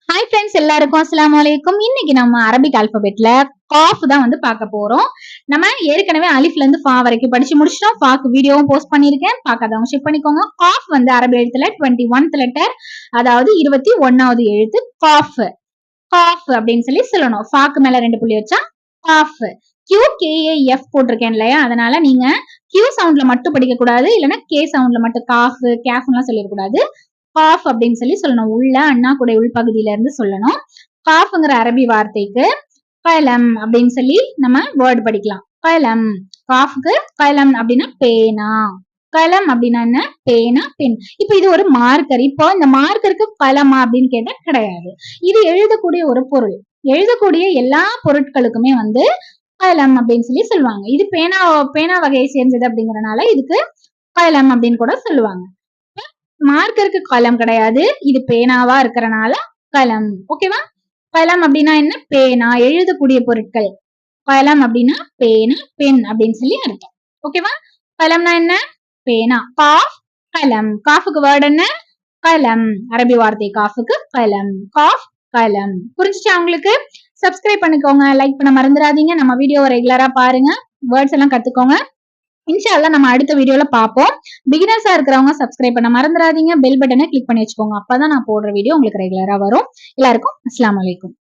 Hi friends, எல்லாருக்கும் அஸ்ஸலாமு அலைக்கும். இன்னைக்கு நம்ம அரபிக் ஆல்பபெட்ல காஃப் தான் வந்து பார்க்க போறோம். நம்ம ஏற்கனவே அலிஃப்ல இருந்து ஃபா வரைக்கும் படிச்சு முடிச்சிட்டோம். ஃபாக்கு வீடியோவும் போஸ்ட் பண்ணிருக்கேன், பார்க்காதவங்க செக் பண்ணிக்கோங்க. காஃப் வந்து அரபி எழுத்துல 21th லெட்டர், அதாவது 21வது எழுத்து காஃப். காஃப் அப்படின்னு சொல்லணும். ஃபாக்கு மேல 2 புள்ளி வச்சா காஃப். QKAF போட்டிருக்கேன் இல்லையா, அதனால நீங்க கியூ சவுண்ட்ல மட்டும் படிக்க கூடாது, இல்லைன்னா கே சவுண்ட்ல மட்டும் காஃப் கேஃப்லாம் சொல்லிடக்கூடாது. காஃப் அப்படின்னு சொல்லணும். உள்ள அண்ணா கூட உள்பகுதியில இருந்து சொல்லணும். காஃப்ங்கிற அரபி வார்த்தைக்கு கலம் அப்படின்னு சொல்லி நம்ம வேர்ட் படிக்கலாம். கலம். காஃப்க்கு கலம் அப்படின்னா பேனா. கலம் அப்படின்னா என்ன? பேனா, பென். இப்ப இது ஒரு மார்க்கர். இப்போ இந்த மார்க்கருக்கு கலமா அப்படின்னு கேட்டா கிடையாது. இது எழுதக்கூடிய ஒரு பொருள். எழுதக்கூடிய எல்லா பொருட்களுக்குமே வந்து கலம் அப்படின்னு சொல்லி சொல்லுவாங்க. இது பேனா வகையை சேர்ந்தது அப்படிங்கறதுனால இதுக்கு கலம் அப்படின்னு கூட சொல்லுவாங்க. மார்க்கருக்கு கலம் கிடையாது, இது பேனாவா இருக்கறனால கலம். ஓகேவா? கலம் அப்படின்னா என்ன? பேனா, எழுதக்கூடிய பொருட்கள். கலம் அப்படின்னா பேனா, பென் அப்படின்னு சொல்லி அர்த்தம். ஓகேவா? கலம்னா என்ன? பேனா. காஃப் கலம். காஃபுக்கு வேர்ட் என்ன? கலம். அரபி வார்த்தை காஃபுக்கு கலம். காஃப் கலம். புரிஞ்சுச்சா உங்களுக்கு? சப்ஸ்கிரைப் பண்ணிக்கோங்க, லைக் பண்ண மறந்துடாதீங்க. நம்ம வீடியோவை ரெகுலரா பாருங்க, வேர்ட்ஸ் எல்லாம் கத்துக்கோங்க. இன்ஷா அல்லாஹ் நம்ம அடுத்த வீடியோல பாப்போம். பிகினர்ஸா இருக்கிறவங்க சப்ஸ்கிரைப் பண்ண மறந்துடாதீங்க, பெல் பட்டனை கிளிக் பண்ணி வச்சுக்கோங்க. அப்பதான் நான் போடுற வீடியோ உங்களுக்கு ரெகுலரா வரும். எல்லாருக்கும் அஸ்ஸலாமு அலைக்கும்.